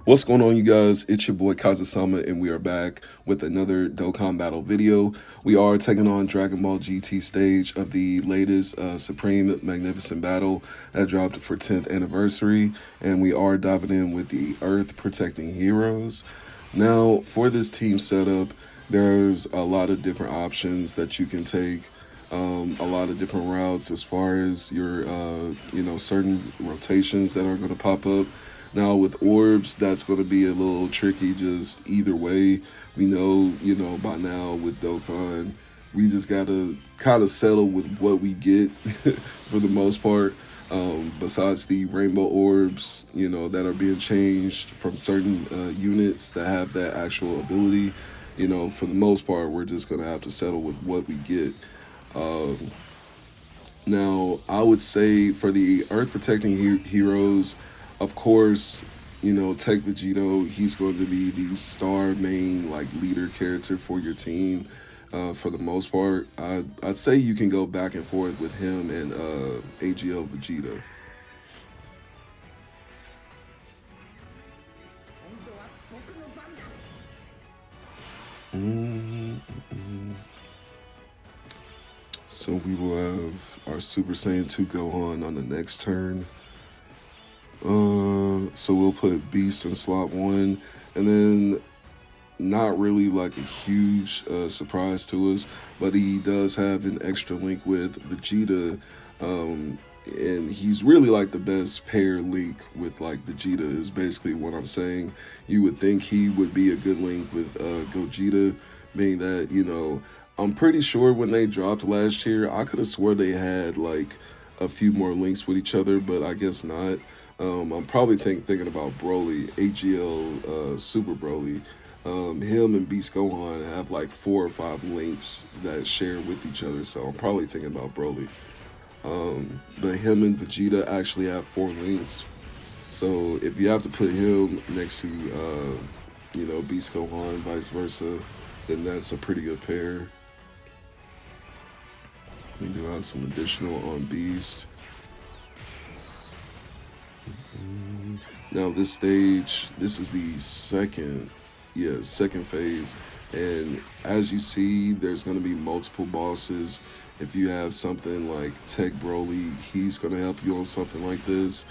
What's going on, you guys? It's your boy Kaiza-Sama, and we are back with another Dokkan Battle video. We are taking on Dragon Ball GT stage of the latest Supreme Magnificent Battle that dropped for 10th anniversary, and we are diving in with the Earth Protecting Heroes. Now, for this team setup, there's a lot of different options that you can take. A lot of different routes as far as your, certain rotations that are going to pop up. Now with orbs, that's going to be a little tricky just either way. We know, by now with Dokkan, we just got to kind of settle with what we get for the most part. Besides the rainbow orbs, that are being changed from certain units that have that actual ability, for the most part, we're just going to have to settle with what we get. Now, I would say for the Earth Protecting Heroes, of course, take Vegito. He's going to be the star main leader character for your team. For the most part, I'd say you can go back and forth with him and AGL Vegeta. So we will have our Super Saiyan 2 Gohan on the next turn. So we'll put Beast in slot 1, and then not really a huge surprise to us, but he does have an extra link with Vegeta, and he's really the best pair link with Vegeta is basically what I'm saying. You would think he would be a good link with Gogeta, being that, I'm pretty sure when they dropped last year, I could have swore they had a few more links with each other, but I guess not. I'm probably thinking about Broly, AGL Super Broly. Him and Beast Gohan have 4 or 5 links that share with each other, so I'm probably thinking about Broly. But him and Vegeta actually have 4 links. So if you have to put him next to, Beast Gohan, vice versa, then that's a pretty good pair. We do have some additional on Beast. Now this stage, this is the second phase, and as you see, there's going to be multiple bosses. If you have something like Tech Broly, he's going to help you on something like this.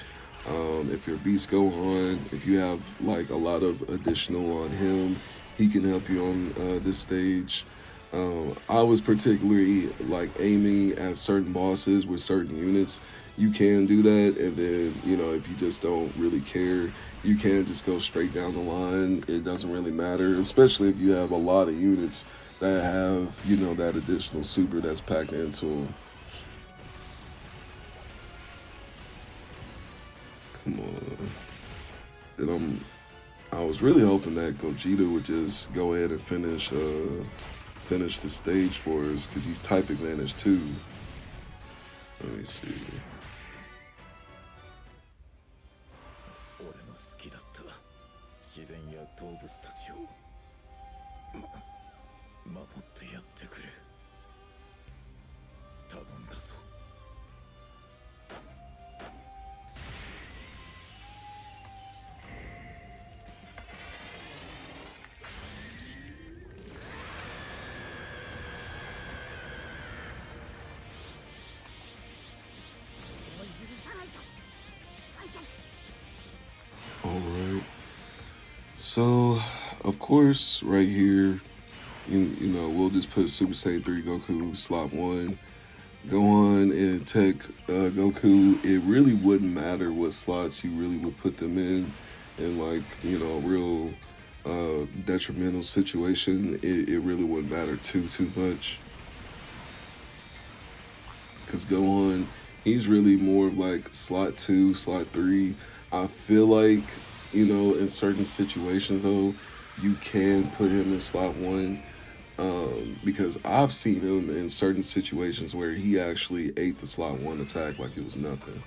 If you're Beast Gohan, if you have a lot of additional on him, he can help you on this stage. I was particularly aiming at certain bosses with certain units. You can do that, and then, if you just don't really care, you can just go straight down the line. It doesn't really matter, especially if you have a lot of units that have, that additional super that's packed into them. Come on. Then I was really hoping that Gogeta would just go ahead and finish the stage for us, because he's type advantage too. Let me see. Alright, so of course right here, we'll just put Super Saiyan 3 Goku slot 1. Go on and Tech Goku. It really wouldn't matter what slots you really would put them in real detrimental situation. It really wouldn't matter too much, because Gohan, he's really more of slot 2, slot 3. I feel in certain situations though, you can put him in slot 1, because I've seen him in certain situations where he actually ate the slot 1 attack like it was nothing.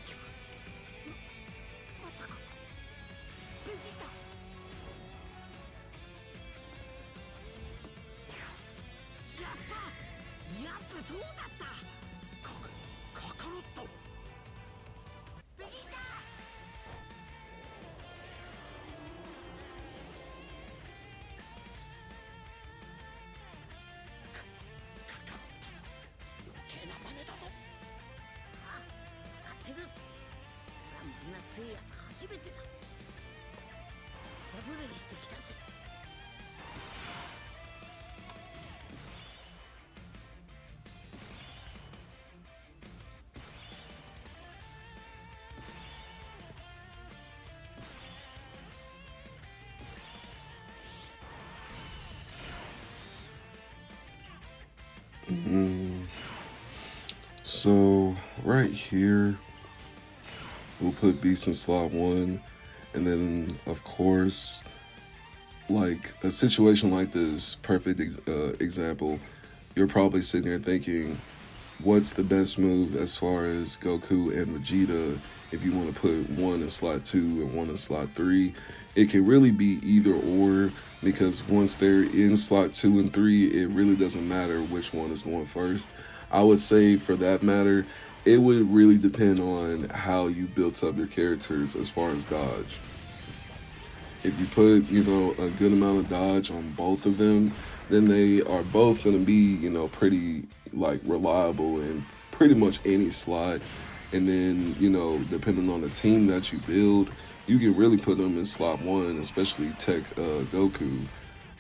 So right here, we'll put Beast in slot 1, and then of course, like a situation like this, perfect example, you're probably sitting there thinking, what's the best move as far as Goku and Vegeta if you want to put one in slot 2 and one in slot 3? It can really be either or, because once they're in slot 2 and 3, it really doesn't matter which one is going first. I would say for that matter, it would really depend on how you built up your characters as far as dodge. If you put, a good amount of dodge on both of them, then they are both going to be, pretty like reliable in pretty much any slot. And then, depending on the team that you build, you can really put them in slot 1, especially Tech Goku.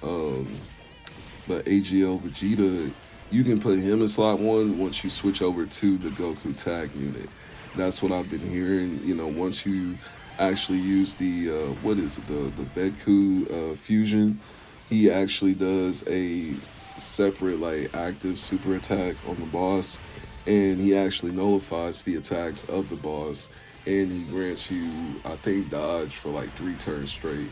But AGL Vegeta, you can put him in slot 1 once you switch over to the Goku tag unit. That's what I've been hearing. Once you actually use the the Vedku fusion, he actually does a separate like active super attack on the boss, and he actually nullifies the attacks of the boss, and he grants you, I think, dodge for like 3 turns straight.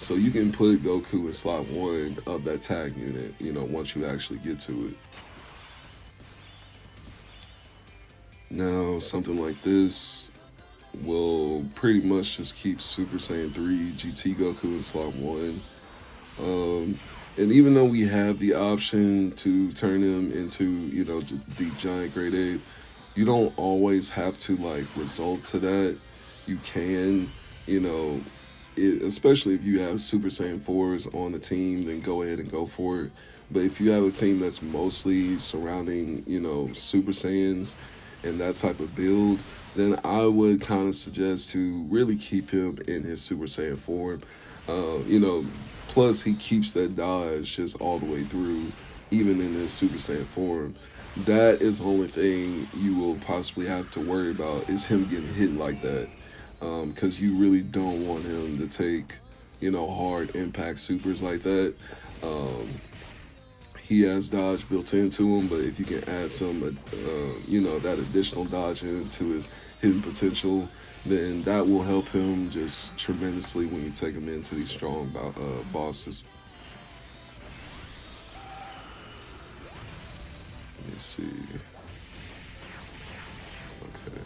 So you can put Goku in slot 1 of that tag unit, once you actually get to it. Now, something like this will pretty much just keep Super Saiyan 3 GT Goku in slot 1. And even though we have the option to turn him into, the giant Great Ape, you don't always have to like result to that. You can, especially if you have Super Saiyan 4s on the team, then go ahead and go for it. But if you have a team that's mostly surrounding, Super Saiyans and that type of build, then I would kind of suggest to really keep him in his Super Saiyan form. Plus he keeps that dodge just all the way through, even in his Super Saiyan form. That is the only thing you will possibly have to worry about, is him getting hit like that. Because you really don't want him to take, hard impact supers like that. He has dodge built into him, but if you can add some, that additional dodge into his hidden potential, then that will help him just tremendously when you take him into these strong bosses. Let me see. Okay.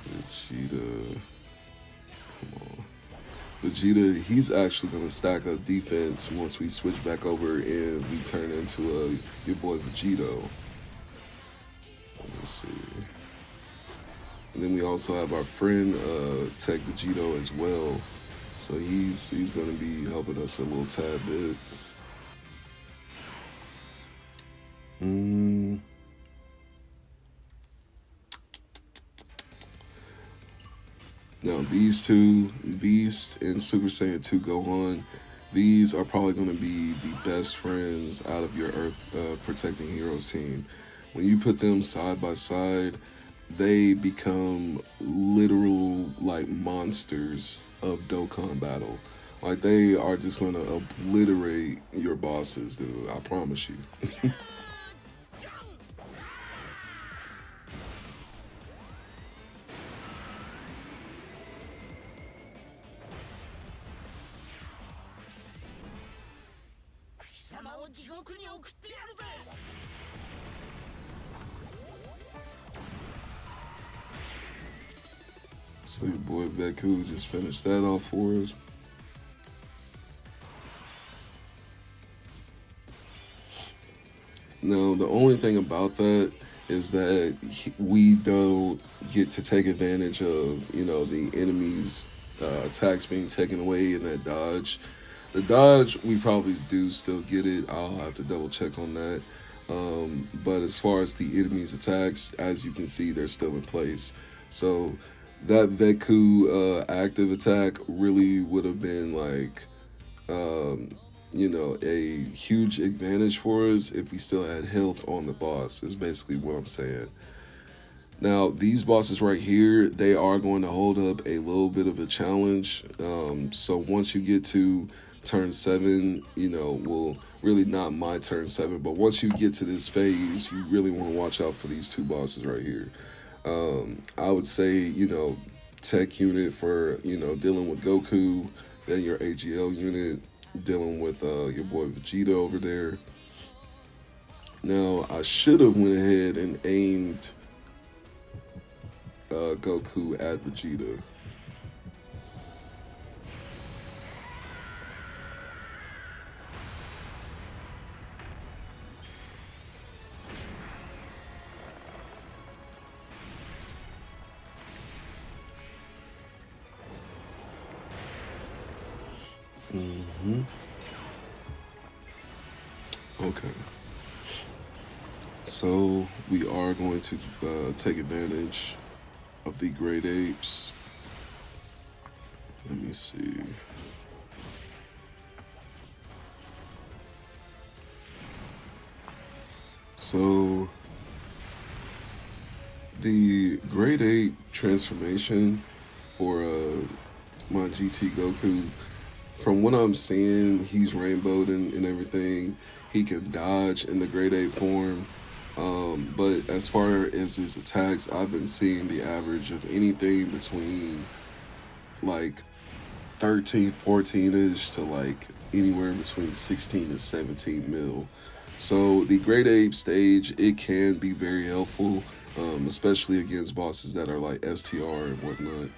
Vegeta. Come on. Vegeta, he's actually going to stack up defense once we switch back over and we turn into your boy Vegito. Let's see. And then we also have our friend Tech Vegito as well. So he's going to be helping us a little tad bit. Now these two, Beast and Super Saiyan 2 Gohan, these are probably going to be the best friends out of your Earth Protecting Heroes team. When you put them side by side, they become literal like monsters of Dokkan battle. Like they are just going to obliterate your bosses, dude. I promise you. So your boy Vedku just finished that off for us. Now, the only thing about that is that we don't get to take advantage of, the enemy's attacks being taken away in that dodge. The dodge, we probably do still get it. I'll have to double check on that. But as far as the enemy's attacks, as you can see, they're still in place. So That Veku active attack really would have been like, a huge advantage for us if we still had health on the boss, is basically what I'm saying. Now, these bosses right here, they are going to hold up a little bit of a challenge. So once you get to turn 7, well, really not my turn 7, but once you get to this phase, you really want to watch out for these two bosses right here. I would say, tech unit for, dealing with Goku, then your AGL unit dealing with your boy Vegeta over there. Now, I should have went ahead and aimed Goku at Vegeta. Mm-hmm. Okay. So we are going to take advantage of the great apes. Let me see. So the great ape transformation for my GT Goku, from what I'm seeing, he's rainbowed and everything. He can dodge in the great ape form. But as far as his attacks, I've been seeing the average of anything between like 13, 14-ish to like anywhere between 16 and 17 mil. So the Great Ape stage, it can be very helpful, especially against bosses that are like STR and whatnot.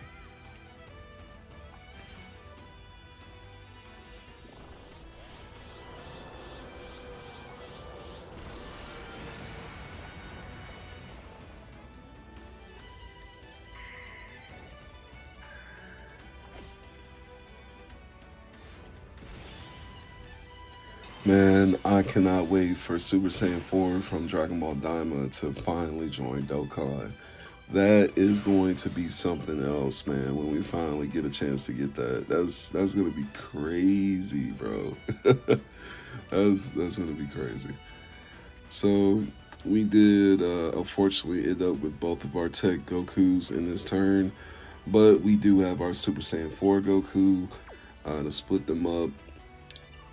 Man, I cannot wait for Super Saiyan 4 from Dragon Ball Daima to finally join Dokkan. That is going to be something else, man, when we finally get a chance to get that. That's gonna be crazy, bro. That's gonna be crazy. So we did unfortunately end up with both of our tech Gokus in this turn, but we do have our Super Saiyan 4 Goku to split them up.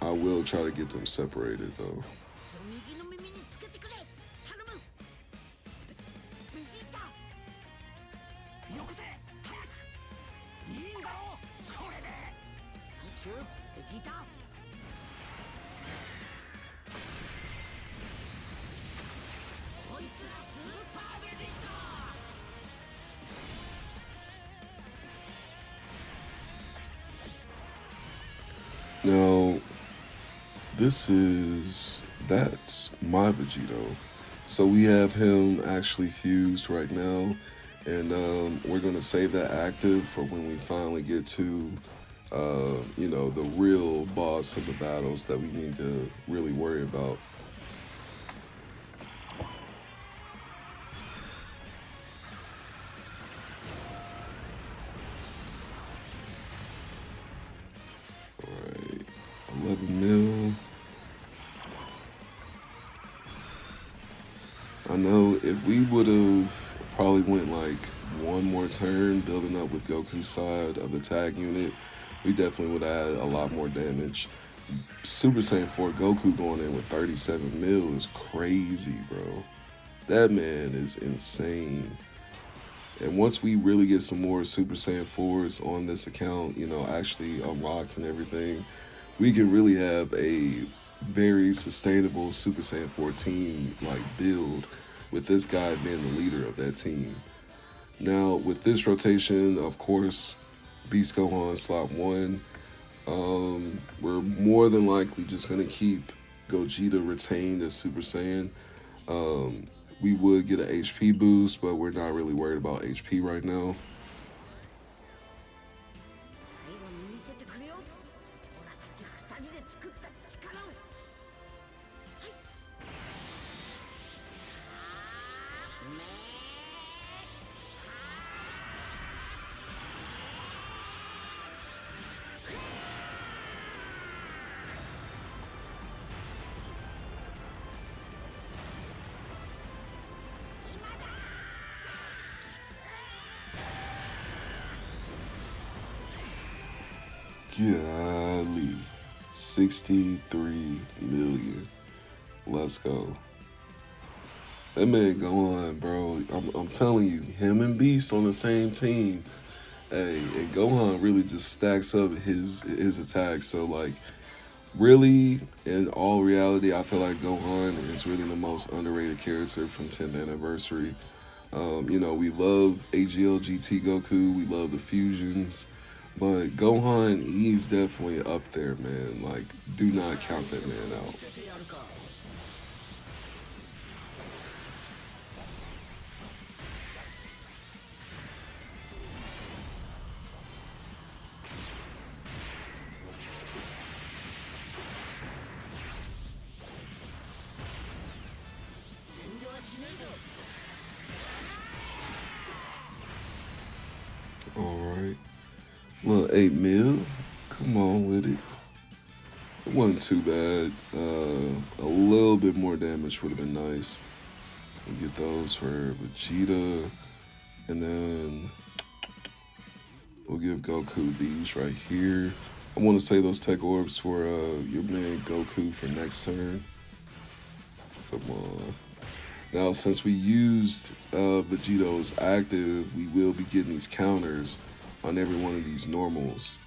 I will try to get them separated though. Now, that's my Vegito. So we have him actually fused right now, and we're gonna save that active for when we finally get to, the real boss of the battles that we need to really worry about. All right, 11 mil. I know if we would have probably went like one more turn building up with Goku's side of the tag unit, we definitely would have had a lot more damage. Super Saiyan 4 Goku going in with 37 mil is crazy, bro. That man is insane. And once we really get some more Super Saiyan 4s on this account, actually unlocked and everything, we can really have a very sustainable Super Saiyan 4 team like build with this guy being the leader of that team. Now with this rotation, of course, Beast Gohan slot 1, we're more than likely just gonna keep Gogeta retained as Super Saiyan. We would get an HP boost, but we're not really worried about HP right now. Golly. 63 million. Let's go. That man go on, bro. I'm telling you, him and Beast on the same team. Hey, and Gohan really just stacks up his attacks. So like, really, in all reality, I feel like Gohan is really the most underrated character from 10th anniversary. We love AGL GT Goku. We love the fusions. But Gohan, he's definitely up there, man. Like, do not count that man out. All right. Little 8 mil. Come on with it. It wasn't too bad. A little bit more damage would have been nice. We get those for Vegeta. And then we'll give Goku these right here. I want to say those tech orbs for your man Goku for next turn. Come on. Now, since we used Vegito's active, we will be getting these counters on every one of these normals.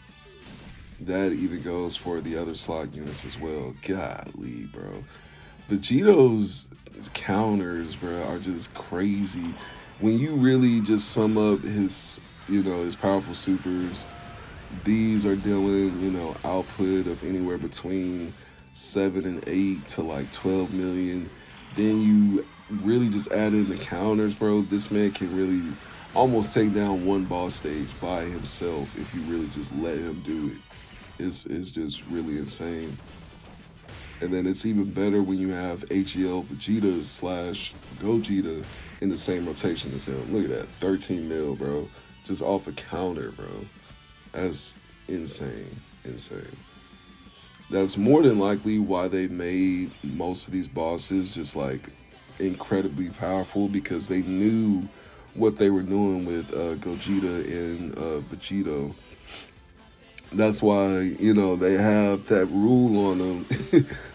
That even goes for the other slot units as well. Golly, bro. Vegito's counters, bro, are just crazy. When you really just sum up his powerful supers, these are dealing, output of anywhere between 7 and 8 to like 12 million. Then you really just add in the counters, bro. This man can really almost take down one boss stage by himself if you really just let him do it. It's just really insane. And then it's even better when you have HEL Vegeta / Gogeta in the same rotation as him. Look at that, 13 mil, bro. Just off a counter, bro. That's insane, insane. That's more than likely why they made most of these bosses just like incredibly powerful, because they knew what they were doing with Gogeta and Vegito. That's why, they have that rule on them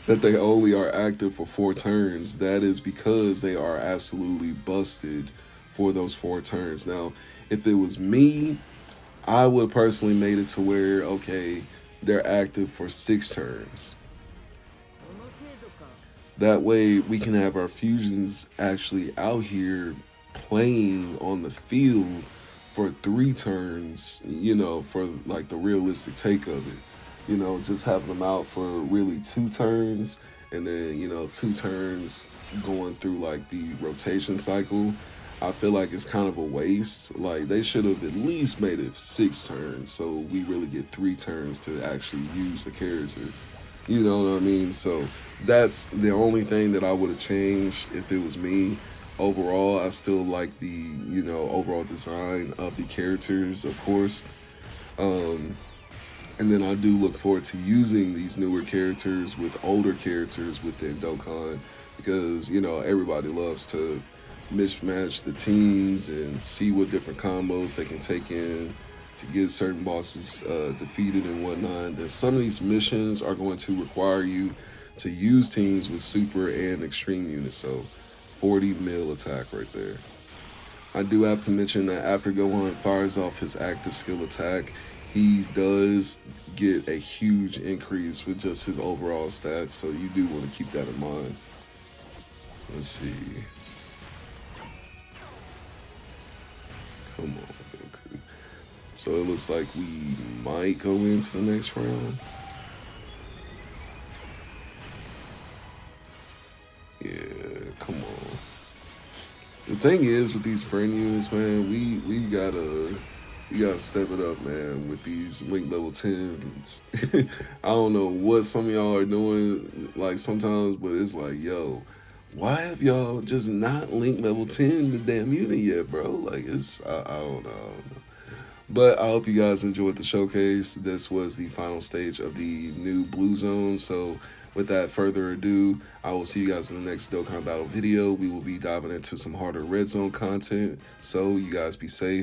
that they only are active for 4 turns. That is because they are absolutely busted for those 4 turns. Now, if it was me, I would personally made it to where, okay, they're active for 6 turns. That way we can have our fusions actually out here playing on the field for 3 turns, for like the realistic take of it. Just having them out for really 2 turns, and then, 2 turns going through like the rotation cycle. I feel like it's kind of a waste. Like, they should have at least made it 6 turns so we really get 3 turns to actually use the character. You know what I mean? So that's the only thing that I would have changed if it was me. Overall, I still like the, overall design of the characters, of course. And then I do look forward to using these newer characters with older characters within Dokkan, because, everybody loves to mismatch the teams and see what different combos they can take in to get certain bosses defeated and whatnot. Then some of these missions are going to require you to use teams with super and extreme units. So 40 mil attack right there. I do have to mention that after Gohan fires off his active skill attack, he does get a huge increase with just his overall stats. So you do want to keep that in mind. Let's see. Come on, Goku. So it looks like we might go into the next round. Yeah, come on. The thing is with these friend units, man, we gotta step it up, man, with these link level 10s. I don't know what some of y'all are doing, like, sometimes, but it's like, yo, why have y'all just not link level 10 the damn unit yet, bro? Like, I don't know. But I hope you guys enjoyed the showcase. This was the final stage of the new Blue Zone. So without further ado, I will see you guys in the next Dokkan Battle video. We will be diving into some harder Red Zone content. So you guys be safe.